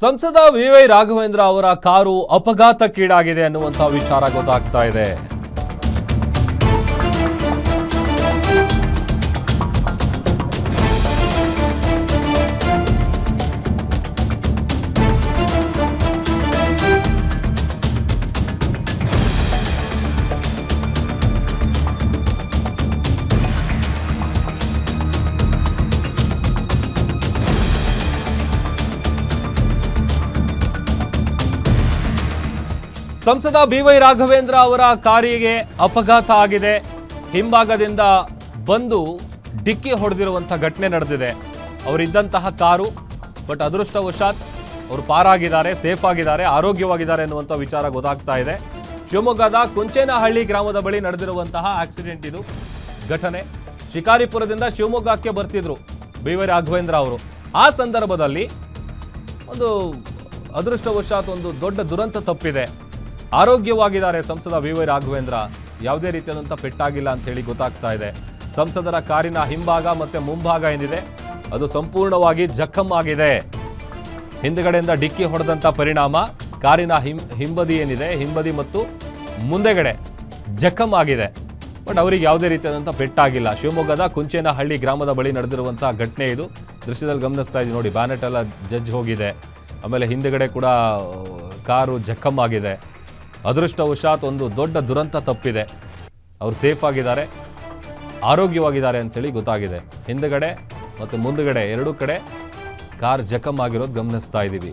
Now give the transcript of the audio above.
ಸಂಸದ ವಿ.ವೈ. ರಾಘವೇಂದ್ರ ಅವರ ಕಾರು ಅಪಘಾತಕ್ಕೀಡಾಗಿದೆ ಅನ್ನುವಂಥ ವಿಚಾರ ಗೊತ್ತಾಗ್ತಾ ಇದೆ. ಸಂಸದ ವಿ.ವೈ. ರಾಘವೇಂದ್ರ ಅವರ ಕಾರಿಗೆ ಅಪಘಾತ ಆಗಿದೆ. ಹಿಂಭಾಗದಿಂದ ಬಂದು ಡಿಕ್ಕಿ ಹೊಡೆದಿರುವಂಥ ಘಟನೆ ನಡೆದಿದೆ. ಅವರಿದ್ದಂತಹ ಕಾರು, ಬಟ್ ಅದೃಷ್ಟವಶಾತ್ ಅವರು ಪಾರಾಗಿದ್ದಾರೆ, ಸೇಫ್ ಆಗಿದ್ದಾರೆ, ಆರೋಗ್ಯವಾಗಿದ್ದಾರೆ ಅನ್ನುವಂಥ ವಿಚಾರ ಗೊತ್ತಾಗ್ತಾ ಇದೆ. ಶಿವಮೊಗ್ಗದ ಕುಂಚೇನಹಳ್ಳಿ ಗ್ರಾಮದ ಬಳಿ ನಡೆದಿರುವಂತಹ ಆಕ್ಸಿಡೆಂಟ್ ಇದು ಘಟನೆ. ಶಿಕಾರಿಪುರದಿಂದ ಶಿವಮೊಗ್ಗಕ್ಕೆ ಬರ್ತಿದ್ರು ವಿ.ವೈ. ರಾಘವೇಂದ್ರ ಅವರು. ಆ ಸಂದರ್ಭದಲ್ಲಿ ಒಂದು ಅದೃಷ್ಟವಶಾತ್ ಒಂದು ದೊಡ್ಡ ದುರಂತ ತಪ್ಪಿದೆ. ಆರೋಗ್ಯವಾಗಿದ್ದಾರೆ ಸಂಸದ ವಿ.ವೈ. ರಾಘವೇಂದ್ರ, ಯಾವುದೇ ರೀತಿಯಾದಂಥ ಪೆಟ್ಟಾಗಿಲ್ಲ ಅಂತ ಹೇಳಿ ಗೊತ್ತಾಗ್ತಾ ಇದೆ. ಸಂಸದರ ಕಾರಿನ ಹಿಂಭಾಗ ಮತ್ತೆ ಮುಂಭಾಗ ಏನಿದೆ ಅದು ಸಂಪೂರ್ಣವಾಗಿ ಜಖಮ್ ಆಗಿದೆ. ಹಿಂದುಗಡೆಯಿಂದ ಡಿಕ್ಕಿ ಹೊಡೆದಂಥ ಪರಿಣಾಮ ಕಾರಿನ ಹಿಂಬದಿ ಏನಿದೆ, ಹಿಂಬದಿ ಮತ್ತು ಮುಂದೆಗಡೆ ಜಖಮ್ ಆಗಿದೆ. ಬಟ್ ಅವರಿಗೆ ಯಾವುದೇ ರೀತಿಯಾದಂಥ ಪೆಟ್ಟಾಗಿಲ್ಲ. ಶಿವಮೊಗ್ಗದ ಕುಂಚೇನಹಳ್ಳಿ ಗ್ರಾಮದ ಬಳಿ ನಡೆದಿರುವಂಥ ಘಟನೆ ಇದು. ದೃಶ್ಯದಲ್ಲಿ ಗಮನಿಸ್ತಾ ಇದ್ದೀವಿ ನೋಡಿ, ಬ್ಯಾನೆಟ್ ಎಲ್ಲ ಜಜ್ಜ್ ಹೋಗಿದೆ. ಆಮೇಲೆ ಹಿಂದುಗಡೆ ಕೂಡ ಕಾರು ಜಖಮ್ ಆಗಿದೆ. ಅದೃಷ್ಟವಶಾತ್ ಒಂದು ದೊಡ್ಡ ದುರಂತ ತಪ್ಪಿದೆ. ಅವರು ಸೇಫ್ ಆಗಿದ್ದಾರೆ, ಆರೋಗ್ಯವಾಗಿದ್ದಾರೆ ಅಂಥೇಳಿ ಗೊತ್ತಾಗಿದೆ. ಹಿಂದುಗಡೆ ಮತ್ತು ಮುಂದುಗಡೆ ಎರಡೂ ಕಡೆ ಕಾರ್ ಜಖಮ್ ಆಗಿರೋದು ಗಮನಿಸ್ತಾ ಇದ್ದೀವಿ.